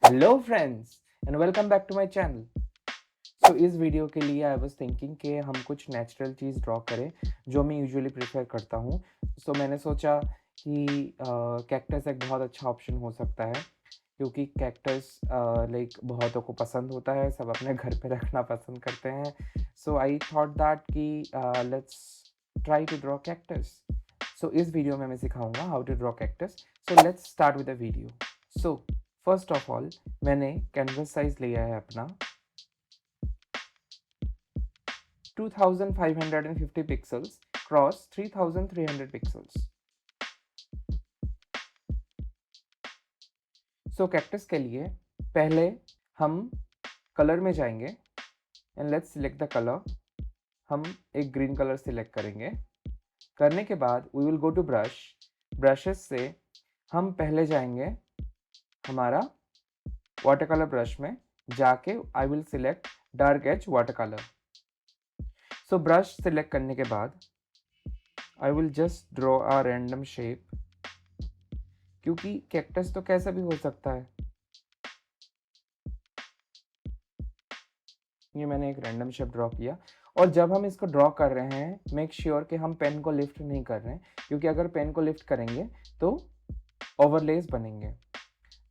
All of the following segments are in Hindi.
Hello friends and welcome back to my channel. So इस वीडियो के लिए आई वाज थिंकिंग कि हम कुछ नेचुरल चीज़ ड्रॉ करें जो मैं यूजुअली प्रेफर करता हूँ। सो मैंने सोचा कि कैक्टस एक बहुत अच्छा ऑप्शन हो सकता है क्योंकि कैक्टस लाइक बहुतों को पसंद होता है, सब अपने घर पे रखना पसंद करते हैं। सो आई थॉट दैट कि let's try to draw cactus. So इस वीडियो में मैं सिखाऊंगा how to draw cactus. So let's start with the video. So first of all मैंने कैनवस साइज लिया है अपना 2550 pixels cross 3300 pixels. So cactus के लिए पहले हम कलर में जाएंगे and let's select the colour. हम एक ग्रीन कलर सिलेक्ट करेंगे। करने के बाद we will go to brushes से हम पहले जाएंगे हमारा वाटर कलर ब्रश में जाके I will select dark edge water colour. So brush select करने के बाद I will just draw a random shape, क्योंकि कैक्टस तो कैसा भी हो सकता है। ये मैंने एक रैंडम शेप ड्रॉ किया। और जब हम इसको ड्रॉ कर रहे हैं मेक श्योर कि हम पेन को लिफ्ट नहीं कर रहे हैं, क्योंकि अगर पेन को लिफ्ट करेंगे तो ओवरलेस बनेंगे,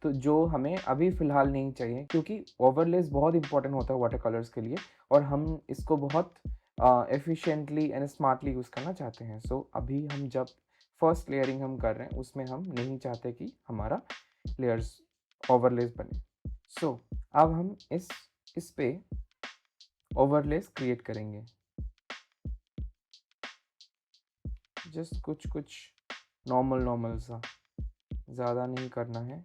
तो जो हमें अभी फ़िलहाल नहीं चाहिए, क्योंकि ओवरलेस बहुत इंपॉर्टेंट होता है वाटर कलर्स के लिए और हम इसको बहुत एफिशिएंटली एंड स्मार्टली यूज़ करना चाहते हैं। सो अभी हम जब फर्स्ट लेयरिंग हम कर रहे हैं उसमें हम नहीं चाहते कि हमारा लेयर्स ओवरलेस बने। सो अब हम इस पे ओवरलेस क्रिएट करेंगे। जस्ट कुछ नॉर्मल सा, ज़्यादा नहीं करना है।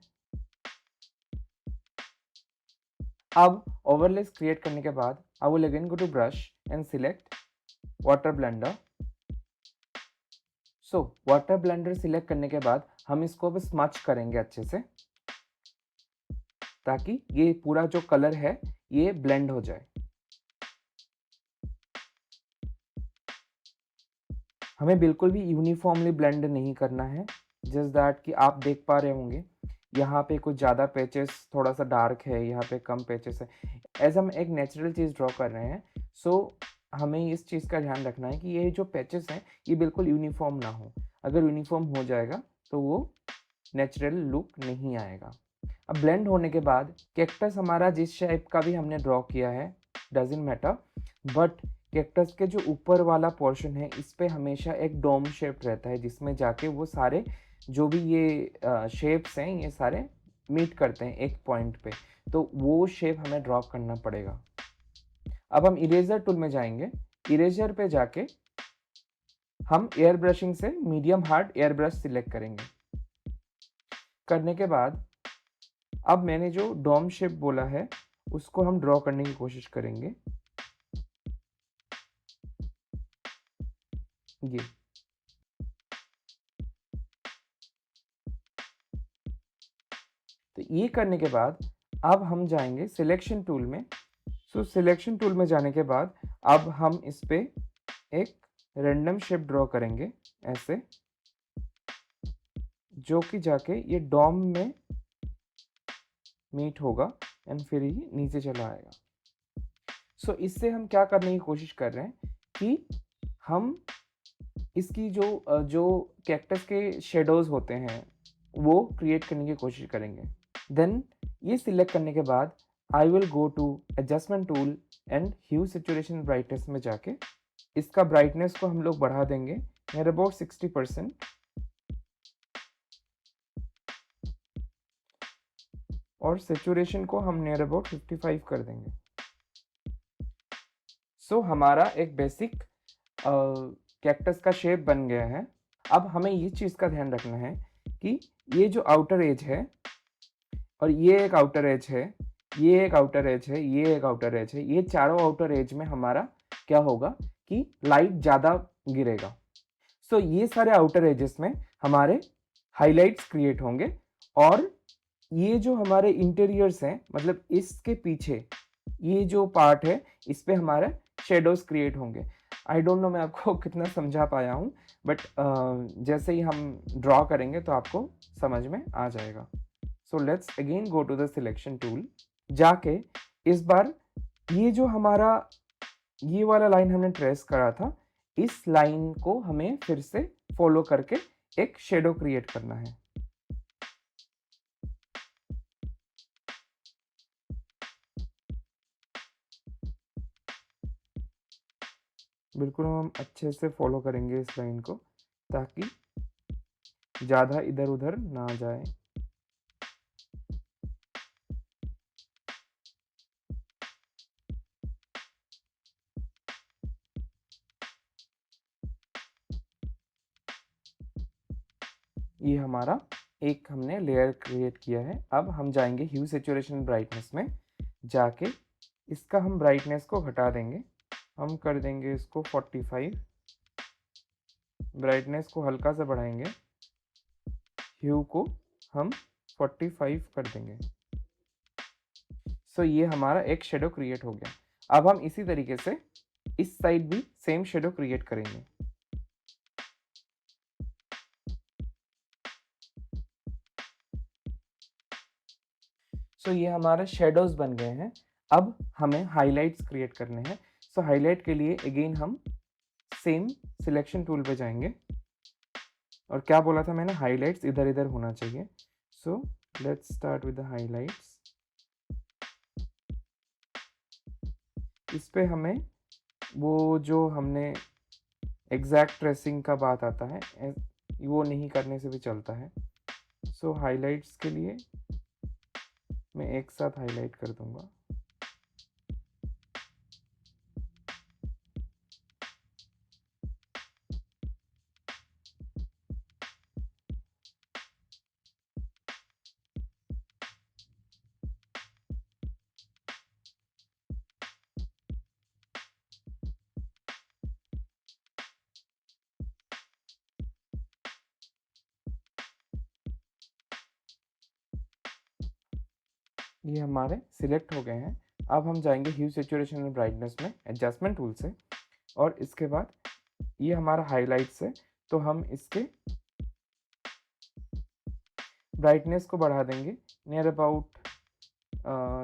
अब ओवरलेस क्रिएट करने के बाद I will again go to brush and select water blender. So water blender select करने के बाद हम इसको अब स्मच करेंगे अच्छे से, ताकि ये पूरा जो कलर है ये ब्लेंड हो जाए। हमें बिल्कुल भी यूनिफॉर्मली ब्लेंड नहीं करना है, जस्ट दैट कि आप देख पा रहे होंगे यहाँ पे कुछ ज़्यादा पैचेस थोड़ा सा डार्क है, यहाँ पे कम पैचेस है। एज हम एक नेचुरल चीज़ ड्रॉ कर रहे हैं, सो हमें इस चीज़ का ध्यान रखना है कि ये जो पैचेस हैं ये बिल्कुल यूनिफॉर्म ना हो। अगर यूनिफॉर्म हो जाएगा तो वो नेचुरल लुक नहीं आएगा। अब ब्लेंड होने के बाद कैक्टस हमारा जिस शेप का भी हमने ड्रॉ किया है डजेंट मैटर, बट कैक्टस के जो ऊपर वाला पोर्शन है इस पे हमेशा एक डोम शेप रहता है, जिसमें जाके वो सारे जो भी ये शेप्स हैं ये सारे मीट करते हैं एक पॉइंट पे, तो वो शेप हमें ड्रॉ करना पड़ेगा। अब हम इरेजर टूल में जाएंगे। इरेजर पे जाके हम एयर ब्रशिंग से medium hard air brush select करेंगे। करने के बाद अब मैंने जो डोम शेप बोला है उसको हम ड्रॉ करने की कोशिश करेंगे। ये तो ये करने के बाद अब हम जाएंगे सिलेक्शन टूल में। सो सिलेक्शन टूल में जाने के बाद अब हम इस पे एक रैंडम शेप ड्रॉ करेंगे ऐसे, जो कि जाके ये डॉम में मीट होगा एंड फिर ये नीचे चला आएगा। सो इससे हम क्या करने की कोशिश कर रहे हैं कि हम इसकी जो कैक्टस के शेडोज होते हैं वो क्रिएट करने की कोशिश करेंगे। देन ये सिलेक्ट करने के बाद I will go to adjustment tool and hue saturation brightness में जाके इसका ब्राइटनेस को हम लोग बढ़ा देंगे नियर अबाउट 60% और सैचुरेशन को हम नियर अबाउट 55 कर देंगे। सो हमारा एक बेसिक कैक्टस का शेप बन गया है। अब हमें ये चीज़ का ध्यान रखना है कि ये जो आउटर एज है और ये एक आउटर एज है, ये एक आउटर एज है, ये एक आउटर एज है, ये चारों आउटर एज में हमारा क्या होगा कि लाइट ज़्यादा गिरेगा। सो ये सारे आउटर एजेस में हमारे हाइलाइट्स क्रिएट होंगे और ये जो हमारे इंटीरियर्स हैं, मतलब इसके पीछे ये जो पार्ट है इस पे हमारे शेडोज क्रिएट होंगे। आई डोंट नो मैं आपको कितना समझा पाया हूँ, बट जैसे ही हम ड्रॉ करेंगे तो आपको समझ में आ जाएगा। So let's again go to the selection tool. जाके इस बार ये जो हमारा ये वाला लाइन हमने ट्रेस करा था, इस लाइन को हमें फिर से फॉलो करके एक शेडो क्रिएट करना है। बिल्कुल हम अच्छे से फॉलो करेंगे इस लाइन को, ताकि ज़्यादा इधर-उधर ना जाए। ये हमारा एक हमने लेयर क्रिएट किया है। अब हम जाएंगे ह्यू सैचुरेशन ब्राइटनेस में, जाके इसका हम ब्राइटनेस को घटा देंगे। हम कर देंगे इसको 45। ब्राइटनेस को हल्का सा बढ़ाएंगे, ह्यू को हम 45 कर देंगे। सो ये हमारा एक शेडो क्रिएट हो गया। अब हम इसी तरीके से इस साइड भी सेम शेडो क्रिएट करेंगे। सो ये हमारे शेडोज बन गए हैं। अब हमें हाइलाइट्स क्रिएट करने हैं। सो हाईलाइट के लिए अगेन हम सेम सिलेक्शन टूल पे जाएंगे, और क्या बोला था मैंने, हाइलाइट्स इधर इधर होना चाहिए। सो let's start with the highlights. इस पे हमें वो जो हमने एग्जैक्ट ट्रेसिंग का बात आता है, वो नहीं करने से भी चलता है। सो हाइलाइट्स के लिए मैं एक साथ हाईलाइट कर दूंगा। ये हमारे सिलेक्ट हो गए हैं। अब हम जाएंगे ह्यू सैचुरेशन एंड ब्राइटनेस में एडजस्टमेंट टूल से, और इसके बाद ये हमारा हाइलाइट्स है, तो हम इसके ब्राइटनेस को बढ़ा देंगे नियर अबाउट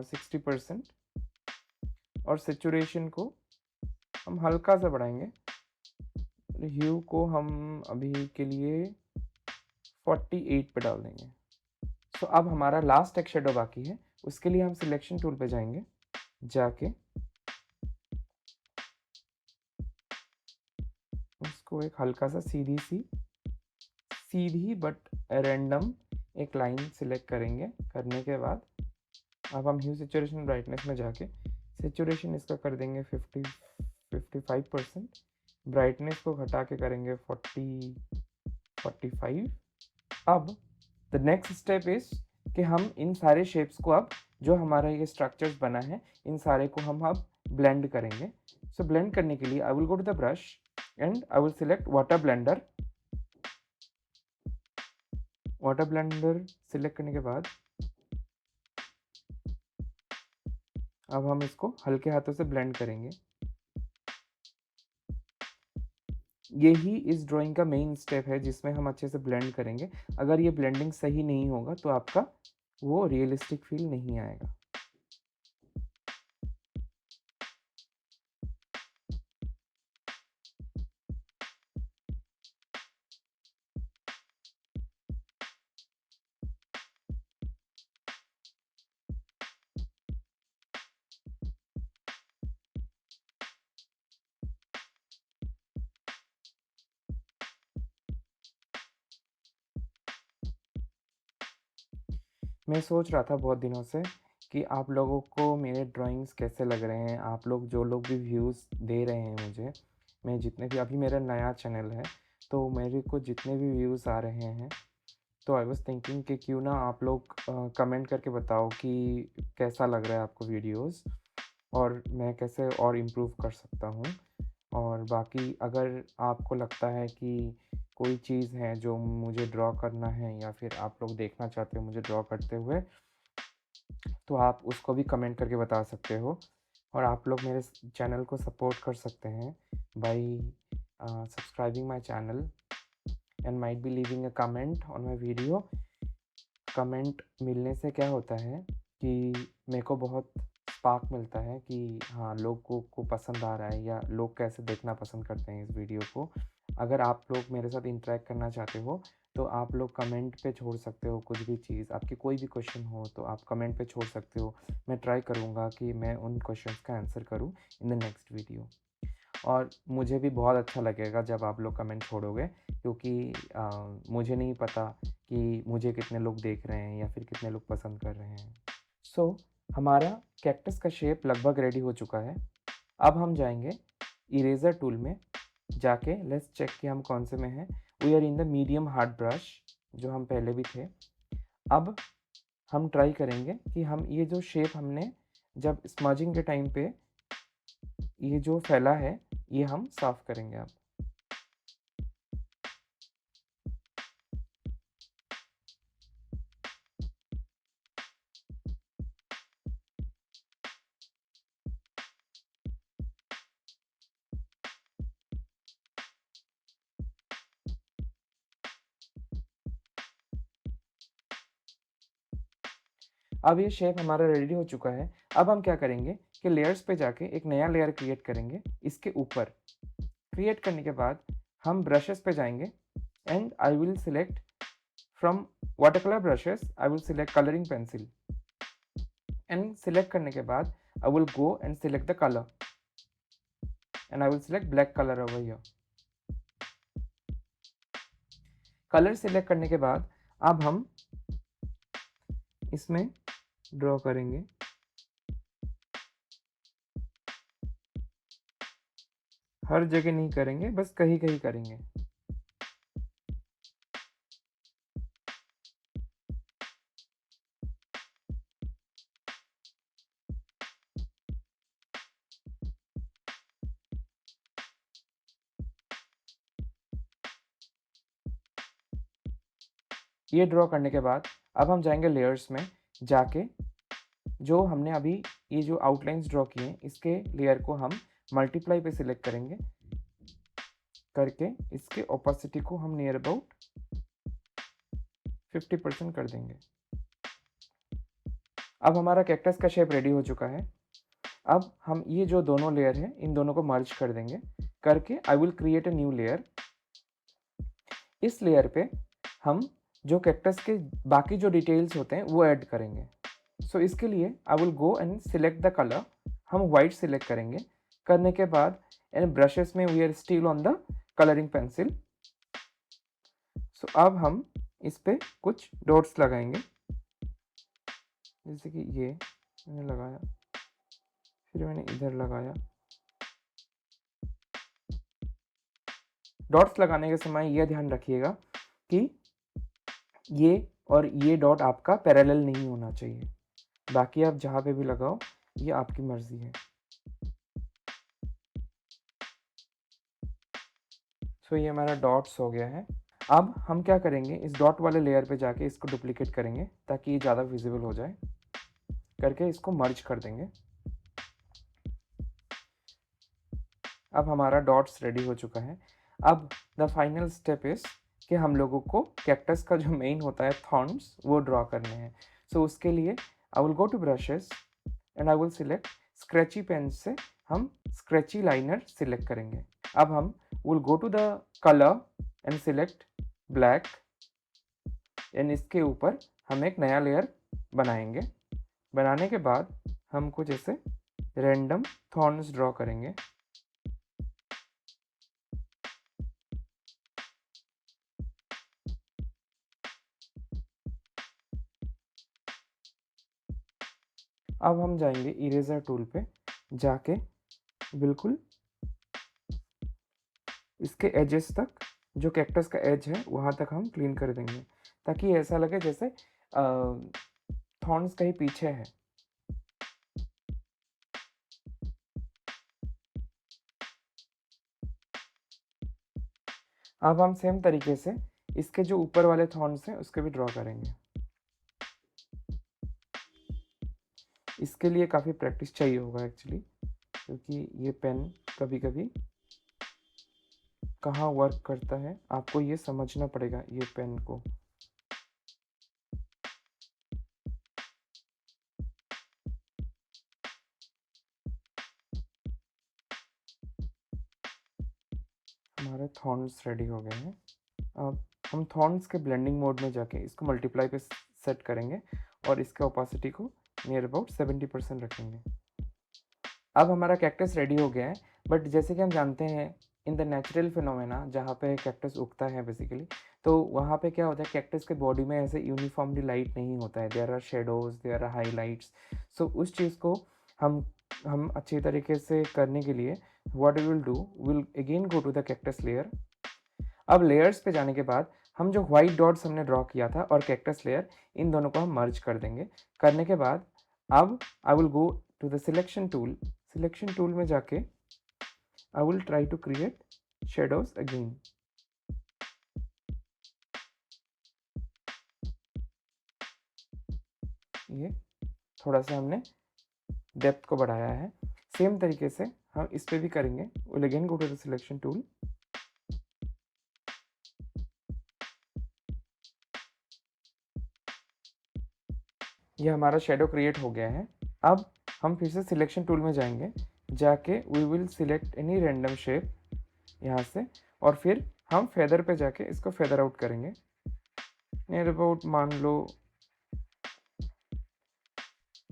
60%, और सैचुरेशन को हम हल्का सा बढ़ाएंगे। ह्यू को हम अभी के लिए 48 पे डाल देंगे। तो अब हमारा लास्ट एक शेडो बाकी है। उसके लिए हम सिलेक्शन टूल पे जाएंगे, जाके उसको एक हल्का सा सीधी बट रैंडम एक लाइन सिलेक्ट करेंगे। करने के बाद अब हम ह्यू सैचुरेशन ब्राइटनेस में जाके सैचुरेशन इसका कर देंगे 55%। ब्राइटनेस को घटा के करेंगे 45। अब द नेक्स्ट स्टेप इज कि हम इन सारे शेप्स को, अब जो हमारा ये स्ट्रक्चर्स बना है, इन सारे को हम अब ब्लेंड करेंगे। सो ब्लेंड करने के लिए I will go to the brush and I will select water blender. Water blender select करने के बाद अब हम इसको हल्के हाथों से ब्लेंड करेंगे। यही इस ड्राइंग का मेन स्टेप है, जिसमें हम अच्छे से ब्लेंड करेंगे। अगर ये ब्लेंडिंग सही नहीं होगा तो आपका वो रियलिस्टिक फील नहीं आएगा। मैं सोच रहा था बहुत दिनों से कि आप लोगों को मेरे ड्राइंग्स कैसे लग रहे हैं। आप लोग जो लोग भी व्यूज़ दे रहे हैं मुझे, मैं जितने भी, अभी मेरा नया चैनल है तो मेरे को जितने भी व्यूज़ आ रहे हैं, तो आई वाज थिंकिंग कि क्यों ना आप लोग कमेंट करके बताओ कि कैसा लग रहा है आपको वीडियोस, और मैं कैसे और इम्प्रूव कर सकता हूँ। और बाकी अगर आपको लगता है कि कोई चीज़ है जो मुझे ड्रॉ करना है, या फिर आप लोग देखना चाहते हो मुझे ड्रॉ करते हुए, तो आप उसको भी कमेंट करके बता सकते हो। और आप लोग मेरे चैनल को सपोर्ट कर सकते हैं bye subscribing my channel and might be leaving a comment on my video. Comment मिलने से क्या होता है कि मेरे को बहुत स्पार्क मिलता है कि हाँ, लोगों को पसंद आ रहा है या लोग कैसे देखना पसंद करते हैं इस वीडियो को। अगर आप लोग मेरे साथ इंटरैक्ट करना चाहते हो, तो आप लोग कमेंट पे छोड़ सकते हो कुछ भी चीज़, आपकी कोई भी क्वेश्चन हो तो आप कमेंट पे छोड़ सकते हो। मैं ट्राई करूँगा कि मैं उन क्वेश्चंस का आंसर करूँ इन द नेक्स्ट वीडियो। और मुझे भी बहुत अच्छा लगेगा जब आप लोग कमेंट छोड़ोगे, क्योंकि मुझे नहीं पता कि मुझे कितने लोग देख रहे हैं या फिर कितने लोग पसंद कर रहे हैं। सो हमारा कैक्टस का शेप लगभग रेडी हो चुका है। अब हम जाएंगे इरेज़र टूल में, जाके लेट्स चेक कि हम कौन से में हैं। We are in the medium hard brush, जो हम पहले भी थे। अब हम ट्राई करेंगे कि हम ये जो शेप हमने जब स्मजिंग के टाइम पे ये जो फैला है, ये हम साफ़ करेंगे अब। अब ये शेप हमारा रेडी हो चुका है। अब हम क्या करेंगे कि लेयर्स पे जाके एक नया लेयर क्रिएट करेंगे इसके ऊपर। क्रिएट करने के बाद हम ब्रशेस पे जाएंगे and I will select from water colour brushes, I will select colouring pencil and select करने के बाद I will go and select the colour and I will select black colour over here. Colour select करने के बाद अब हम इसमें ड्रॉ करेंगे। हर जगह नहीं करेंगे, बस कहीं कहीं करेंगे। ये ड्रॉ करने के बाद अब हम जाएंगे लेयर्स में, जाके जो हमने अभी ये जो आउटलाइंस ड्रॉ किए हैं इसके लेयर को हम मल्टीप्लाई पे सिलेक्ट करेंगे, करके इसके ओपेसिटी को हम नियर अबाउट 50% कर देंगे। अब हमारा कैक्टस का शेप रेडी हो चुका है। अब हम ये जो दोनों लेयर हैं इन दोनों को मर्ज कर देंगे, करके I will create a new layer. इस लेयर पे हम जो कैक्टस के बाकी जो डिटेल्स होते हैं वो ऐड करेंगे। सो इसके लिए I will go and select the colour, हम वाइट सिलेक्ट करेंगे। करने के बाद एंड ब्रशेस में we are still on the colouring pencil. So अब हम इस पे कुछ डॉट्स लगाएंगे, जैसे कि ये मैंने लगाया, फिर मैंने इधर लगाया। डॉट्स लगाने के समय यह ध्यान रखिएगा कि ये और ये डॉट आपका पैरेलल नहीं होना चाहिए। बाकी आप जहाँ पे भी लगाओ, ये आपकी मर्जी है। सो ये हमारा डॉट्स हो गया है। अब हम क्या करेंगे, इस डॉट वाले लेयर पे जाके इसको डुप्लीकेट करेंगे ताकि ये ज़्यादा विजिबल हो जाए, करके इसको मर्ज कर देंगे। अब हमारा डॉट्स रेडी हो चुका है। अब द फाइनल स्टेप इज़ कि हम लोगों को कैक्टस का जो मेन होता है थॉर्न्स, वो ड्रॉ करने हैं। सो उसके लिए I will go to brushes and I will select scratchy pen से हम स्क्रैची लाइनर सिलेक्ट करेंगे। अब हम will go to the colour and select black and इसके ऊपर हम एक नया लेयर बनाएंगे। बनाने के बाद हम कुछ ऐसे रैंडम थॉर्न्स ड्रॉ करेंगे। अब हम जाएंगे इरेजर टूल पे, जाके बिल्कुल इसके एजेस तक, जो कैक्टस का एज है वहाँ तक हम क्लीन कर देंगे, ताकि ऐसा लगे जैसे थॉर्न्स कहीं पीछे है। अब हम सेम तरीके से इसके जो ऊपर वाले थॉर्न्स हैं उसके भी ड्रॉ करेंगे। इसके लिए काफ़ी प्रैक्टिस चाहिए होगा एक्चुअली, क्योंकि ये पेन कभी कभी कहाँ वर्क करता है, आपको ये समझना पड़ेगा ये पेन को। हमारे थॉर्न्स रेडी हो गए हैं। अब हम थॉर्न्स के ब्लेंडिंग मोड में जाके इसको मल्टीप्लाई पे सेट करेंगे और इसके ओपासिटी को नियर अबाउट 70% रखेंगे। अब हमारा कैक्टस रेडी हो गया है, बट जैसे कि हम जानते हैं इन द नेचुरल फिनोमेना जहाँ पे कैक्टस उगता है बेसिकली, तो वहाँ पे क्या होता है, कैक्टस के बॉडी में ऐसे यूनिफॉर्मली लाइट नहीं होता है, there are shadows, there are highlights. So उस चीज़ को हम अच्छी तरीके से करने के लिए what we will do, will again go to the cactus layer. अब लेयर्स पे जाने के बाद हम जो व्हाइट डॉट्स हमने ड्रॉ किया था और कैक्टस लेयर, इन दोनों को हम मर्ज कर देंगे। करने के बाद अब I will go to the selection tool. Selection tool में जाके I will try to create shadows again. ये थोड़ा सा हमने डेप्थ को बढ़ाया है। सेम तरीके से हम इस पे भी करेंगे। Will again go to the selection tool. ये हमारा शेडो क्रिएट हो गया है। अब हम फिर से सिलेक्शन टूल में जाएंगे, जाके we will select any random shape यहाँ से, और फिर हम फेदर पे जाके इसको फेदर आउट करेंगे। नियर अबाउट मान लो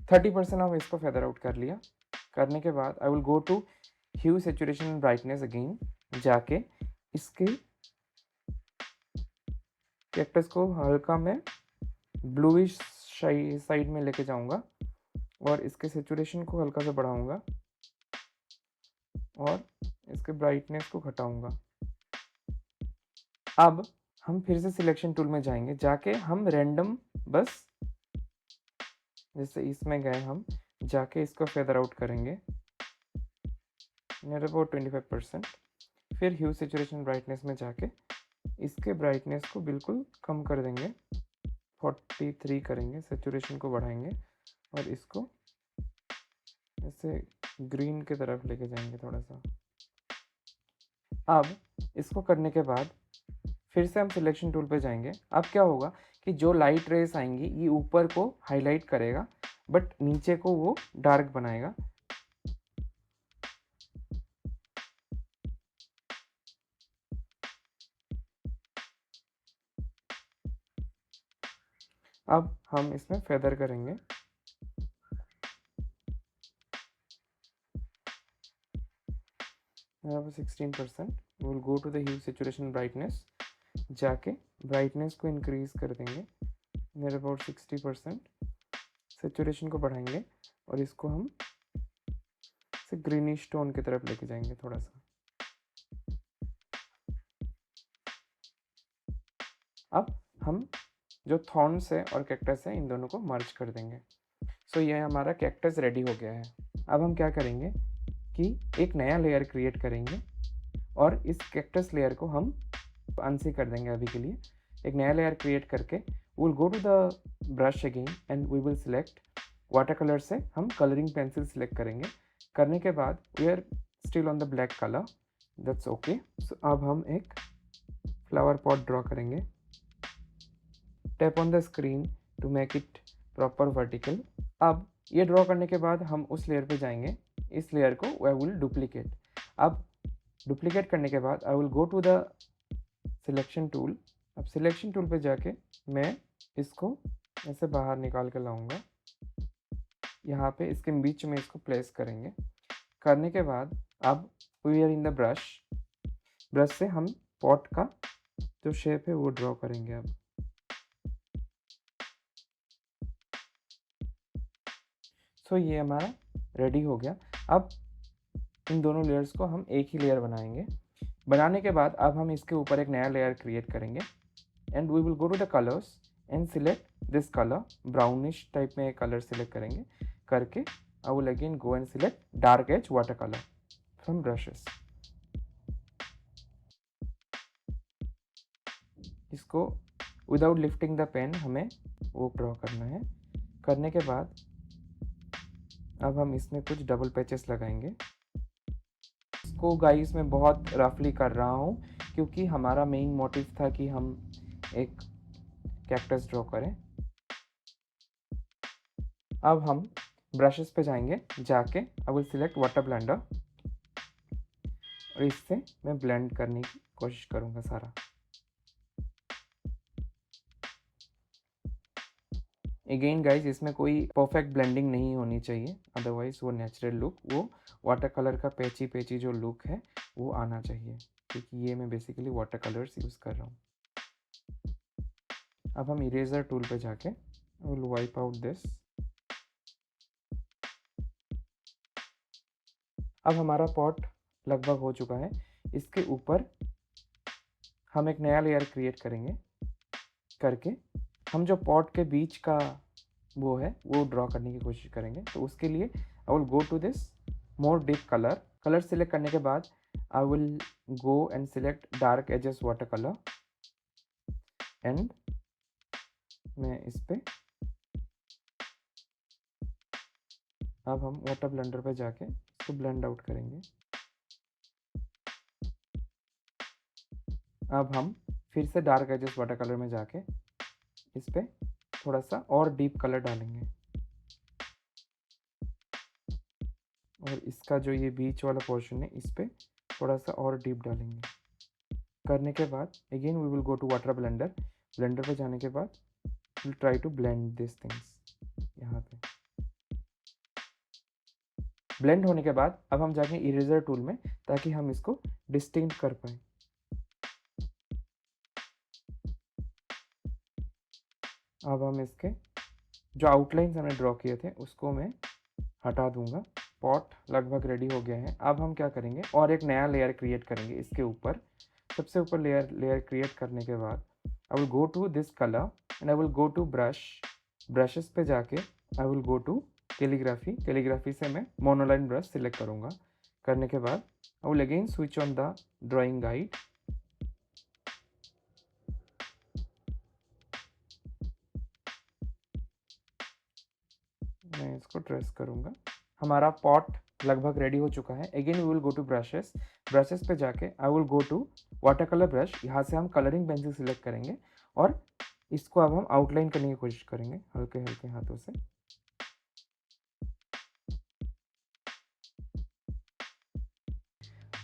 30% हम इसको फेदर आउट कर लिया। करने के बाद I will go to hue, saturation and brightness again, जाके इसके कैक्टस को हल्का मैं ब्लूइश साइड में लेके जाऊंगा और इसके सैचुरेशन को हल्का सा बढ़ाऊंगा और इसके ब्राइटनेस को घटाऊंगा। अब हम फिर से सिलेक्शन टूल में जाएंगे, जाके हम रैंडम बस जैसे इसमें गए, हम जाके इसको फेदर आउट करेंगे नियर अबाउट 25%। फिर ह्यू, सैचुरेशन, ब्राइटनेस में जाके इसके ब्राइटनेस को बिल्कुल कम कर देंगे, 43 करेंगे, सैचुरेशन को बढ़ाएंगे और इसको ऐसे ग्रीन की तरफ लेके जाएंगे थोड़ा सा। अब इसको करने के बाद फिर से हम सिलेक्शन टूल पे जाएंगे। अब क्या होगा कि जो लाइट रेस आएंगी ये ऊपर को हाईलाइट करेगा, बट नीचे को वो डार्क बनाएगा। अब हम इसमें फेदर करेंगे। यहाँ पर 16%। Will go to the hue, saturation, brightness, जाके ब्राइटनेस को इंक्रीज कर देंगे नियर अबाउट 60%। सैचुरेशन को बढ़ाएंगे और इसको हम से ग्रीनिश टोन की तरफ लेके जाएंगे थोड़ा सा। अब हम जो थॉर्न्स है और कैक्टस है इन दोनों को मर्ज कर देंगे। सो ये हमारा कैक्टस रेडी हो गया है। अब हम क्या करेंगे कि एक नया लेयर क्रिएट करेंगे और इस कैक्टस लेयर को हम अनसी कर देंगे अभी के लिए। एक नया लेयर क्रिएट करके will go to the brush again and we will select water colour से हम कलरिंग पेंसिल सिलेक्ट करेंगे। करने के बाद we are still on the black colour, that's okay. So अब हम एक फ्लावर पॉट ड्रॉ करेंगे। Tap on the screen to make it proper vertical. अब ये ड्रॉ करने के बाद हम उस लेयर पे जाएंगे, इस लेयर को आई विल डुप्लीकेट। अब डुप्लीकेट करने के बाद I will go to the selection tool. अब सिलेक्शन टूल पे जाके मैं इसको ऐसे बाहर निकाल के लाऊंगा, यहाँ पे इसके बीच में इसको प्लेस करेंगे। करने के बाद अब we are in the brush, brush से हम पॉट का जो शेप है वो ड्रॉ करेंगे। अब सो ये हमारा रेडी हो गया। अब इन दोनों लेयर्स को हम एक ही लेयर बनाएंगे। बनाने के बाद अब हम इसके ऊपर एक नया लेयर क्रिएट करेंगे and we will go to the colours and select this colour, brownish type में कलर सिलेक्ट करेंगे। करके I will again go and select dark edge water colour from brushes. इसको विदाउट लिफ्टिंग द पेन हमें वो ड्रॉ करना है। करने के बाद अब हम इसमें कुछ डबल पैचेस लगाएंगे। इसको गाइस मैं बहुत रफली कर रहा हूँ क्योंकि हमारा मेन मोटिव था कि हम एक कैक्टस ड्रॉ करें। अब हम ब्रशेस पे जाएंगे, जाके I will select water blender, और इससे मैं ब्लेंड करने की कोशिश करूँगा सारा। अगेन गाइज, इसमें कोई परफेक्ट ब्लेंडिंग नहीं होनी चाहिए, अदरवाइज वो नेचुरल लुक, वो वाटर कलर का पेची पेची जो लुक है वो आना चाहिए, क्योंकि ये मैं बेसिकली वाटर कलर्स यूज़ कर रहा हूँ। अब हम इरेजर टूल पे जाके विल वाइप आउट दिस। अब हमारा पॉट लगभग हो चुका है। इसके ऊपर हम एक नया लेयर क्रिएट करेंगे, करके हम जो पॉट के बीच का वो है वो ड्रॉ करने की कोशिश करेंगे। तो उसके लिए I will go to this more deep colour select करने के बाद I will go and select dark edges water colour, and मैं इस पे अब हम वाटर ब्लेंडर पे जाके इसको ब्लेंड आउट करेंगे। अब हम फिर से डार्क एजेस वाटर कलर में जाके इस पे थोड़ा सा और डीप कलर डालेंगे, और इसका जो ये बीच वाला पोर्शन है इस पे थोड़ा सा और डीप डालेंगे। करने के बाद again we will go to water blender पे जाने के बाद will try to blend this things. यहाँ पे ब्लेंड होने के बाद अब हम जाके इरेजर टूल में, ताकि हम इसको डिस्टिंक्ट कर पाए। अब हम इसके जो आउटलाइंस हमने ड्रॉ किए थे उसको मैं हटा दूंगा। पॉट लगभग रेडी हो गया है। अब हम क्या करेंगे, और एक नया लेयर क्रिएट करेंगे इसके ऊपर। सबसे ऊपर लेयर क्रिएट करने के बाद I will go to this colour and I will go to brushes पे जाके I will go to calligraphy से मैं मोनोलाइन ब्रश सिलेक्ट करूँगा। करने के बाद I will again switch on the drawing guide, मैं इसको ट्रेस करूँगा। हमारा पॉट लगभग रेडी हो चुका है। Again we will go to brushes पे जाके I will go to water colour brush. यहाँ से हम कलरिंग पेंसिल सिलेक्ट करेंगे और इसको अब हम आउटलाइन करने की कोशिश करेंगे हल्के हल्के हाथों से।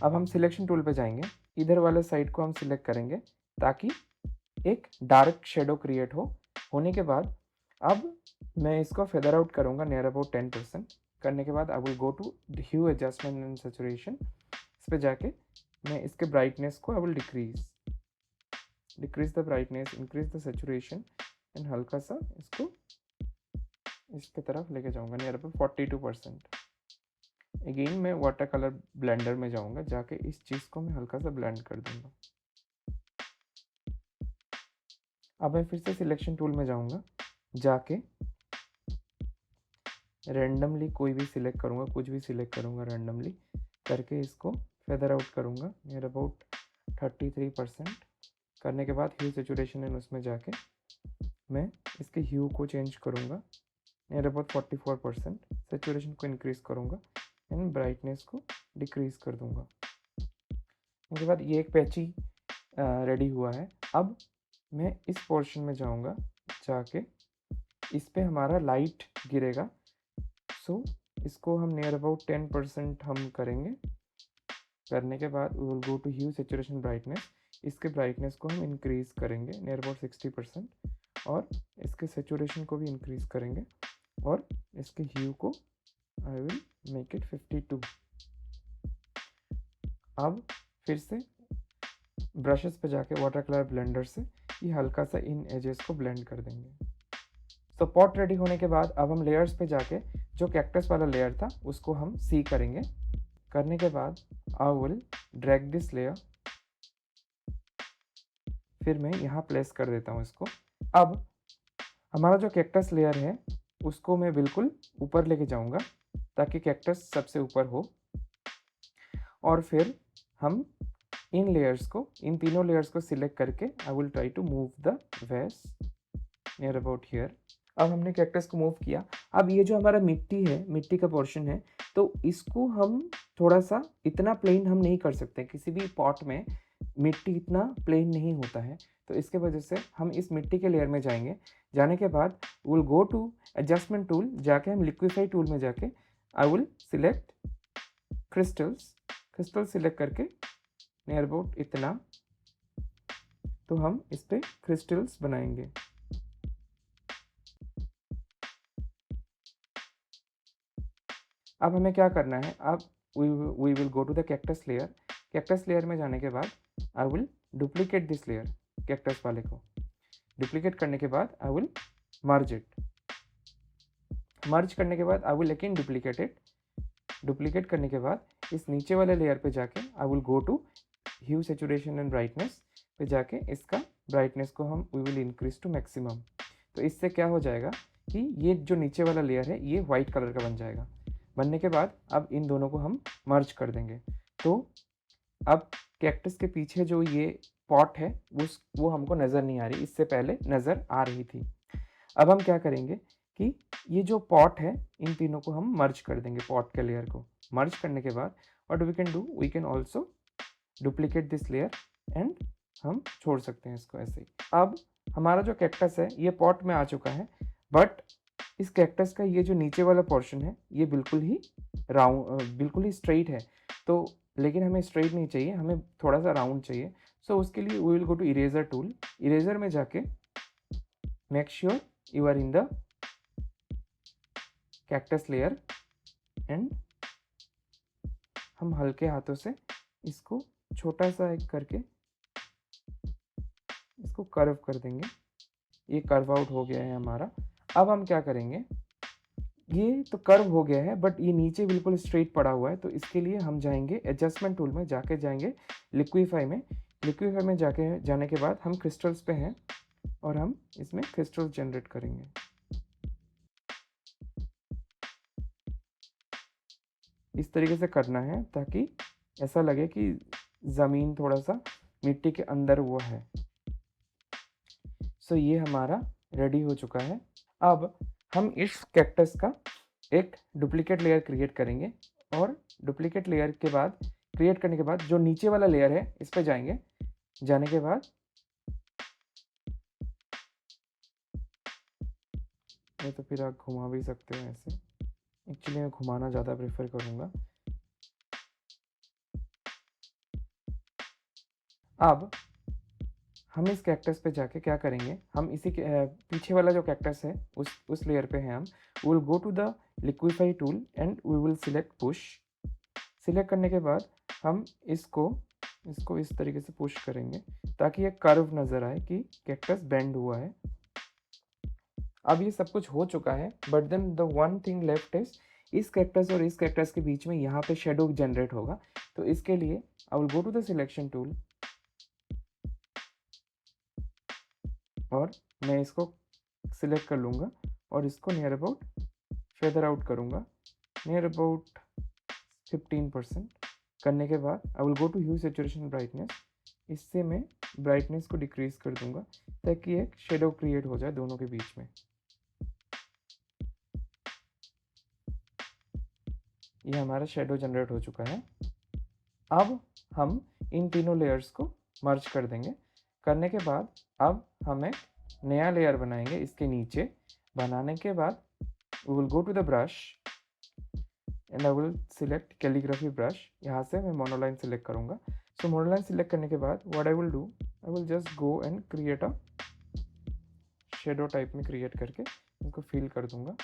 अब हम सिलेक्शन टूल पे जाएंगे, इधर वाले साइड को हम सिलेक्ट करेंगे ताकि एक डार्क शेडो क्रिएट होने के बाद अब मैं इसको फेदर आउट करूँगा नियर अबाउट 10%। करने के बाद I will go to hue adjustment and saturation. इस पर जाके मैं इसके ब्राइटनेस को I will decrease the brightness, increase the saturation and हल्का सा इसको इसके तरफ लेके जाऊँगा नियर अबाउट 42%। अगेन मैं वाटर कलर ब्लेंडर में जाऊँगा, जाके इस चीज़ को मैं हल्का सा ब्लेंड कर दूँगा। अब मैं फिर से सिलेक्शन टूल में जाऊँगा, जाके रैंडमली कोई भी सिलेक्ट करूँगा, कुछ भी सिलेक्ट करूँगा रैंडमली करके इसको फेदर आउट करूँगा नियर अबाउट 33%। करने के बाद ह्यू सैचुरेशन एंड उसमें जाके मैं इसके ह्यू को चेंज करूँगा नियर अबाउट 44%। सैचुरेशन को इंक्रीज़ करूँगा एंड ब्राइटनेस को डिक्रीज़ कर दूँगा। उसके बाद ये एक पैची रेडी हुआ है। अब मैं इस पोर्शन में जाऊँगा, जाके इस पे हमारा लाइट गिरेगा। सो इसको हम नियर अबाउट 10% हम करेंगे। करने के बाद we will go to hue saturation brightness. इसके ब्राइटनेस को हम इंक्रीज़ करेंगे नियर अबाउट 60% और इसके सैचुरेशन को भी इंक्रीज़ करेंगे और इसके ह्यू को आई विल मेक इट 52। अब फिर से ब्रशेस पे जाके वाटर कलर ब्लेंडर से ये हल्का सा इन एजेस को ब्लेंड कर देंगे। तो पॉट रेडी होने के बाद अब हम लेयर्स पे जाके जो कैक्टस वाला लेयर था उसको हम सी करेंगे। करने के बाद I will drag this layer, फिर मैं यहाँ प्लेस कर देता हूँ इसको। अब हमारा जो कैक्टस लेयर है उसको मैं बिल्कुल ऊपर लेके जाऊँगा ताकि कैक्टस सबसे ऊपर हो, और फिर हम इन तीनों लेयर्स को सिलेक्ट करके I will try to move the waves near about here. अब हमने कैक्टस को मूव किया। अब ये जो हमारा मिट्टी का पोर्शन है, तो इसको हम थोड़ा सा इतना प्लेन हम नहीं कर सकते। किसी भी पॉट में मिट्टी इतना प्लेन नहीं होता है, तो इसके वजह से हम इस मिट्टी के लेयर में जाएंगे। जाने के बाद will go to adjustment tool, जाके हम लिक्विफाई टूल में जाके I will select crystal select करके नियर अबाउट इतना, तो हम इस पे क्रिस्टल्स बनाएंगे। अब हमें क्या करना है, अब we will go to the cactus layer. Cactus layer में जाने के बाद I will duplicate this layer, cactus वाले को डुप्लीकेट करने के बाद आई विल मर्ज इट। मर्ज करने के बाद I will again duplicate it. Duplicate करने के बाद इस नीचे वाले लेयर पे जाके I will go to hue, saturation and brightness पे जाके इसका ब्राइटनेस को हम we will increase to maximum. तो इससे क्या हो जाएगा कि ये जो नीचे वाला लेयर है ये वाइट कलर का बन जाएगा। बनने के बाद अब इन दोनों को हम मर्ज कर देंगे। तो अब कैक्टस के पीछे जो ये पॉट है वो हमको नज़र नहीं आ रही, इससे पहले नज़र आ रही थी। अब हम क्या करेंगे कि ये जो पॉट है इन तीनों को हम मर्ज कर देंगे, पॉट के लेयर को मर्ज करने के बाद what we can do, we can also duplicate this layer and हम छोड़ सकते हैं इसको ऐसे ही। अब हमारा जो कैक्टस है ये पॉट में आ चुका है, बट इस कैक्टस का ये जो नीचे वाला पोर्शन है ये बिल्कुल ही बिल्कुल ही स्ट्रेट है। तो लेकिन हमें स्ट्रेट नहीं चाहिए, हमें थोड़ा सा राउंड चाहिए। सो उसके लिए we will go to eraser tool. Eraser में जाके make sure you are in the cactus layer and हम हल्के हाथों से इसको छोटा सा एक करके इसको कर्व कर देंगे। ये कर्व आउट हो गया है हमारा। अब हम क्या करेंगे, ये तो कर्व हो गया है बट ये नीचे बिल्कुल स्ट्रेट पड़ा हुआ है, तो इसके लिए हम जाएंगे एडजस्टमेंट टूल में, जाके जाएंगे लिक्विफाई में। लिक्विफाई में जाके जाने के बाद हम क्रिस्टल्स पे हैं और हम इसमें क्रिस्टल जनरेट करेंगे। इस तरीके से करना है ताकि ऐसा लगे कि ज़मीन थोड़ा सा मिट्टी के अंदर वो है। सो ये हमारा रेडी हो चुका है। अब हम इस कैक्टस का एक डुप्लीकेट लेयर क्रिएट करेंगे और डुप्लीकेट लेयर के बाद क्रिएट करने के बाद जो नीचे वाला लेयर है इस पर जाएंगे। जाने के बाद ये तो फिर आप घुमा भी सकते हैं ऐसे, एक्चुअली मैं घुमाना ज़्यादा प्रेफर करूँगा। अब हम इस कैक्टस पे जाके क्या करेंगे, हम इसी के पीछे वाला जो कैक्टस है उस लेयर पे हैं हम। We will go to the liquify tool and we will select push. Select करने के बाद हम इसको इस तरीके से पुश करेंगे ताकि एक कर्व नज़र आए कि कैक्टस बेंड हुआ है। अब ये सब कुछ हो चुका है, but then the one thing left is इस कैक्टस और इस कैक्टस के बीच में यहाँ पे शेडो जनरेट होगा। तो इसके लिए I will go to the selection tool और मैं इसको सिलेक्ट कर लूँगा और इसको नियर अबाउट फेदर आउट करूँगा, नियर अबाउट 15%। करने के बाद I will go to hue, saturation, brightness. इससे मैं ब्राइटनेस को डिक्रीज कर दूंगा ताकि एक शेडो क्रिएट हो जाए दोनों के बीच में। ये हमारा शेडो जनरेट हो चुका है। अब हम इन तीनों लेयर्स को मर्ज कर देंगे। करने के बाद अब हम एक नया लेयर बनाएंगे इसके नीचे। बनाने के बाद we will go to the brush and I will select calligraphy brush. यहाँ से मैं मोनोलाइन सिलेक्ट करूँगा। सो मोनोलाइन सिलेक्ट करने के बाद what I will do, I will just go and create a shadow type में क्रिएट करके इनको फिल कर दूंगा।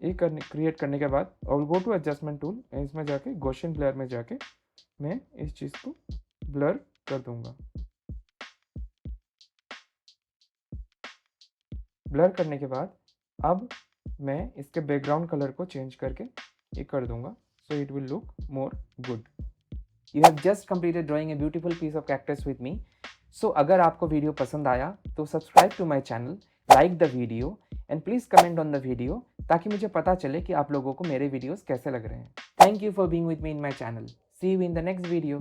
ये क्रिएट करने के बाद I will go to adjustment tool, इसमें जाके गॉसियन ब्लर में जाके मैं इस चीज़ को ब्लर कर दूंगा। ब्लर करने के बाद अब मैं इसके बैकग्राउंड कलर को चेंज करके ये कर दूंगा, so it will look more good. You have just completed drawing a beautiful piece of cactus with me. So अगर आपको वीडियो पसंद आया तो subscribe to my channel, like the video and please comment on the video ताकि मुझे पता चले कि आप लोगों को मेरे वीडियोस कैसे लग रहे हैं। Thank you for being with me in my channel. See you in the next video.